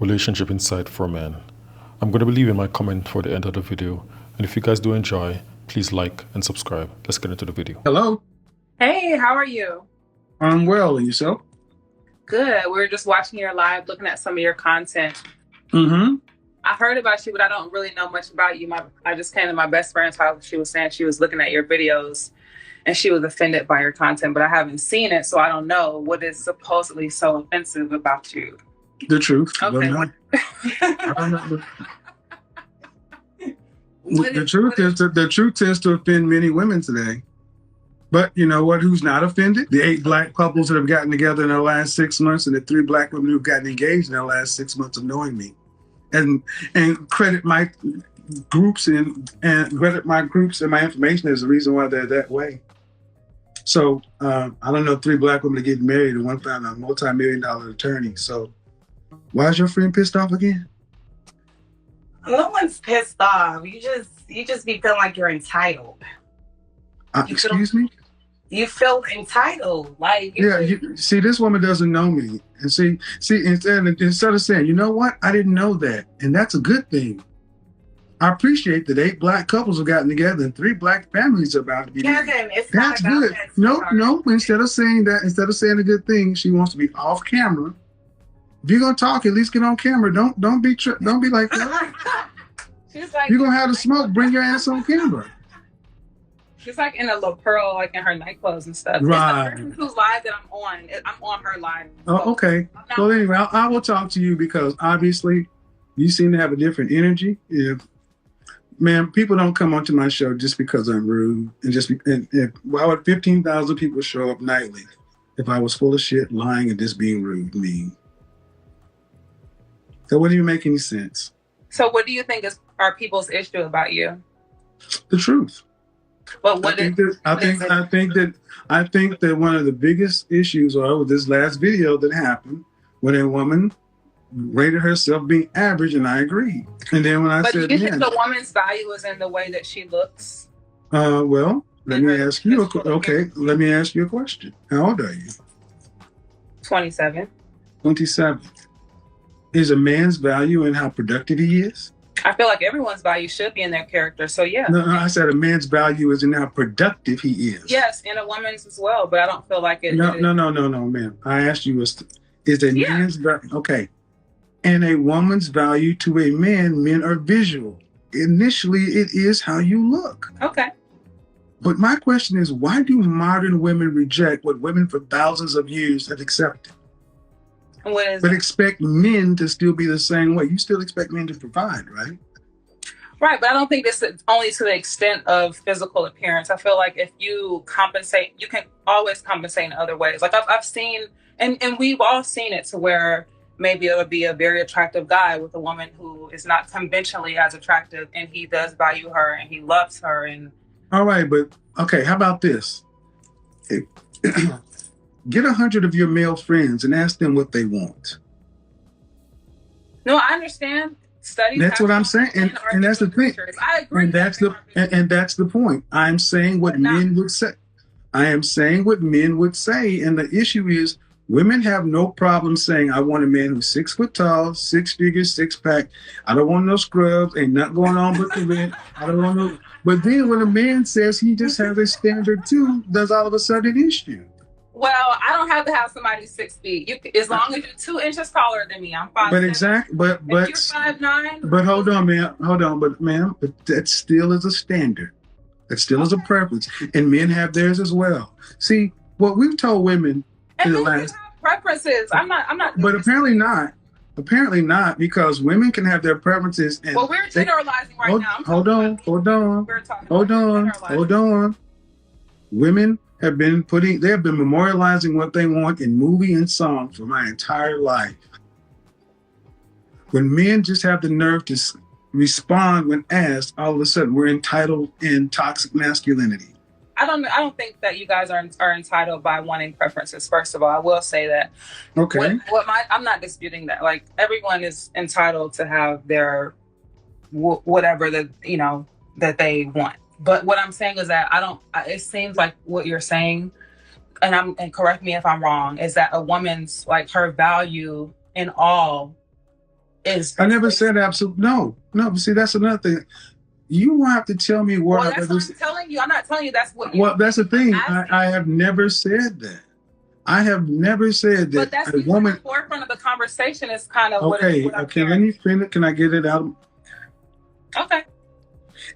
Relationship Insight for Men. I'm going to be leaving my comment for the end of the video. And if you guys do enjoy, please like and subscribe. Let's get into the video. Hello. Hey, how are you? I'm well. And yourself? Good. We were just watching your live, looking at some of your content. Mm-hmm. I heard about you, but I don't really know much about you. I just came to my best friend's house. She was saying she was looking at your videos and she was offended by your content, but I haven't seen it, so I don't know what is supposedly so offensive about you. The truth. Okay. I don't know. The truth tends to offend many women today. But you know what? Who's not offended? The 8 black couples that have gotten together in the last 6 months, and the 3 black women who've gotten engaged in the last 6 months of knowing me, and credit my groups and credit my groups and my information as the reason why they're that way. So I don't know 3 black women that get married and one found a multi-million-dollar attorney. So why is your friend pissed off again? No one's pissed off. You just be feeling like you're entitled. Excuse me? You feel entitled. Like see, this woman doesn't know me. And see, instead of saying, you know what? I didn't know that. And that's a good thing. I appreciate that 8 black couples have gotten together and 3 black families are about to be married. That's good. No. Instead of saying a good thing, she wants to be off camera. If you're gonna talk, at least get on camera. Don't be like that. She's like, you're gonna have the smoke. Bring your ass on camera. She's like in a little pearl, like in her nightclothes and stuff. Right. It's the person who's live that I'm on her live. Oh, okay. Well, anyway, I will talk to you because obviously you seem to have a different energy. Man, people don't come onto my show just because I'm rude and why would 15,000 people show up nightly if I was full of shit, lying, and just being rude, mean? That wouldn't even make any sense. So what do you think are people's issue about you? The truth. But I think that one of the biggest issues with this last video that happened when a woman rated herself being average, and I agreed. And then when I said, do you think the woman's value is in the way that she looks? Well, let me ask you a question. How old are you? 27. 27. Is a man's value in how productive he is? I feel like everyone's value should be in their character. So yeah. No, I said a man's value is in how productive he is. Yes, and a woman's as well, but I don't feel like it. No, ma'am. I asked you, is a man's value okay? And a woman's value to a man, men are visual. Initially, it is how you look. Okay. But my question is, why do modern women reject what women for thousands of years have accepted? But expect men to still be the same way. You still expect men to provide, right? Right, but I don't think this is only to the extent of physical appearance. I feel like if you compensate, you can always compensate in other ways. Like I've seen, and we've all seen it to where maybe it would be a very attractive guy with a woman who is not conventionally as attractive, and he does value her and he loves her. And all right, but okay, how about this? Get 100 of your male friends and ask them what they want. No, I understand. Studies. That's what I'm saying, and that's the thing. I agree. And that's the point. I'm saying what men would say. I am saying what men would say, and the issue is women have no problem saying, "I want a man who's 6 foot tall, 6 figures, 6-pack. I don't want no scrubs. Ain't nothing going on but the rent. I don't want no." But then when a man says he just has a standard too, there's all of a sudden an issue. Well, I don't have to have somebody 6 feet. As long as you're 2 inches taller than me, I'm fine. But exactly, but if you're 5'9". But hold on, ma'am. But that still is a standard. That still is a preference, and men have theirs as well. See, what we've told women in the last preferences. I'm not. But apparently not. Apparently not, because women can have their preferences. And well, we're generalizing now. Hold on. Women have been memorializing what they want in movie and song for my entire life. When men just have the nerve to respond when asked, all of a sudden we're entitled in toxic masculinity. I don't think that you guys are entitled by wanting preferences. First of all, I will say that. Okay. I'm not disputing that. Like everyone is entitled to have their whatever that they want. But what I'm saying is that it seems like what you're saying, and correct me if I'm wrong, is that a woman's, like, her value in all is. I never said absolute. No. See, that's another thing. You won't have to tell me where. Well, that's what I'm telling you. I'm not telling you that's what. Well, that's the thing. I have never said that. I have never said that. But that's the forefront of the conversation. Is kind of okay. Okay, let me finish. Can I get it out? Okay.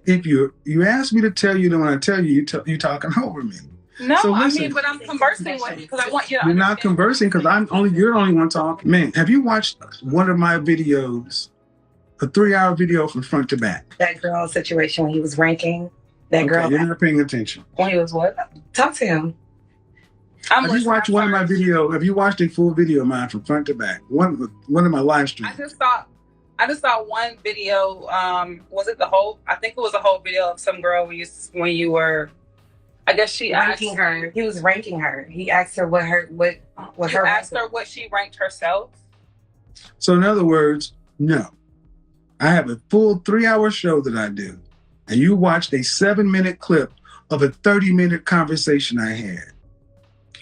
If you ask me to tell you, then when I tell you, you're talking over me. No, so listen, I mean, but I'm conversing with you because I want you to. You're not conversing because you're the only one talking. Man, have you watched one of my videos? A 3-hour video from front to back. That girl situation when he was ranking. That girl. You're not paying attention. When he was what? Talk to him. Have you watched one of my video? Have you watched a full video of mine from front to back? One of my live streams. I just saw one video. Was it the whole? I think it was a whole video of some girl when you were. I guess she ranking her. He was ranking her. He asked her what her what she ranked herself. So in other words, no. I have a full 3-hour show that I do, and you watched a 7-minute clip of a 30-minute conversation I had.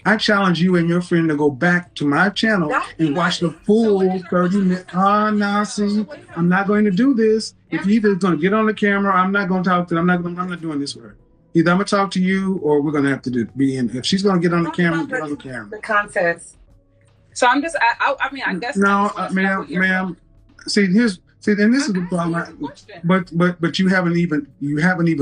I challenge you and your friend to go back to my channel and watch the full 30-minute. Now see, I'm not going to do this. If you're either going to get on the camera, I'm not going to talk to. I'm not doing this with her. Either I'm going to talk to you, or we're going to have to be in. If she's going to get on the camera, get on the camera. The contest. So I'm just. I mean, I guess. No, ma'am. See, and this is the problem. But you haven't even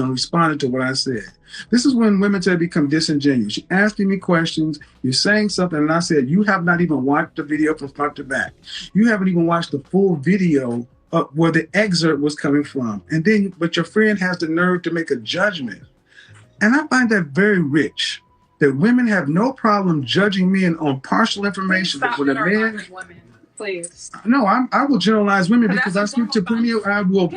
responded to what I said. This is when women tend to become disingenuous. You're asking me questions. You're saying something, and I said you have not even watched the video from front to back. You haven't even watched the full video of where the excerpt was coming from. And then, but your friend has the nerve to make a judgment, and I find that very rich. That women have no problem judging men on partial information, but when a man. Please. No, I will generalize women because I speak to plenty of. I will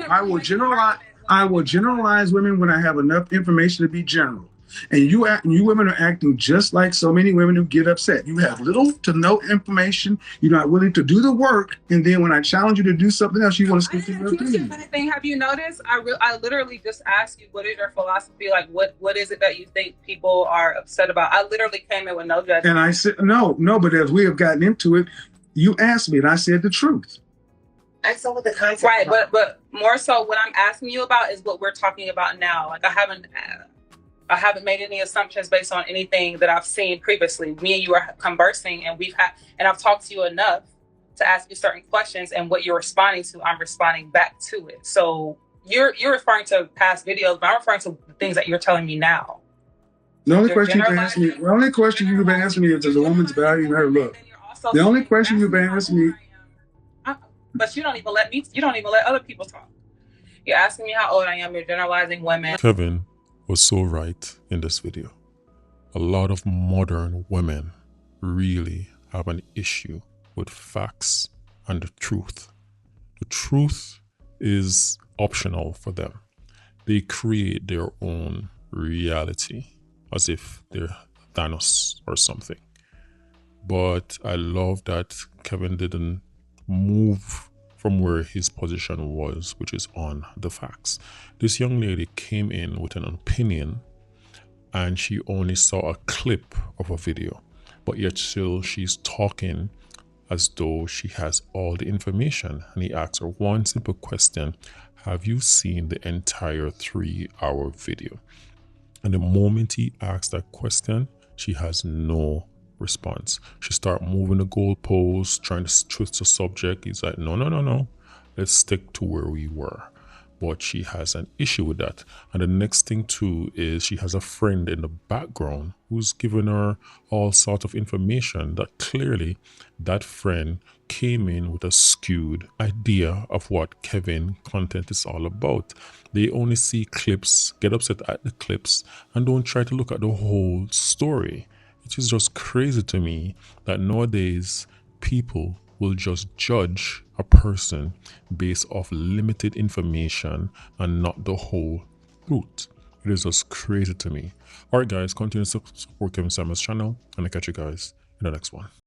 generalize women when I have enough information to be general. And you women are acting just like so many women who get upset. You have little to no information. You're not willing to do the work, and then when I challenge you to do something else, you want to speak to your opinion. Have you noticed? I literally just asked you, what is your philosophy? Like, what is it that you think people are upset about? I literally came in with no judgment. And I said no, but as we have gotten into it. You asked me, and I said the truth. I saw what the concept. Right, but more so, what I'm asking you about is what we're talking about now. Like, I haven't made any assumptions based on anything that I've seen previously. Me and you are conversing, and I've talked to you enough to ask you certain questions, and what you're responding to, I'm responding back to it. So you're referring to past videos, but I'm referring to the things that you're telling me now. The only question you've been asking me is, does a woman's value in her look? The only question you've been asking me. But you don't even let other people talk. You're asking me how old I am. You're generalizing women. Kevin was so right in this video. A lot of modern women really have an issue with facts and the truth. The truth is optional for them. They create their own reality as if they're Thanos or something. But I love that Kevin didn't move from where his position was, which is on the facts. This young lady came in with an opinion, and she only saw a clip of a video, but yet still she's talking as though she has all the information. And he asked her one simple question: have you seen the entire 3-hour video? And the moment he asked that question, she has no response. She start moving the goalposts, trying to twist the subject. He's like, no, let's stick to where we were. But she has an issue with that. And the next thing too is she has a friend in the background who's giving her all sorts of information that clearly that friend came in with a skewed idea of what Kevin content is all about. They only see clips, get upset at the clips, and don't try to look at the whole story. It is just crazy to me that nowadays people will just judge a person based off limited information and not the whole truth. It is just crazy to me. Alright guys, continue to support Kevin Samuel's channel, and I'll catch you guys in the next one.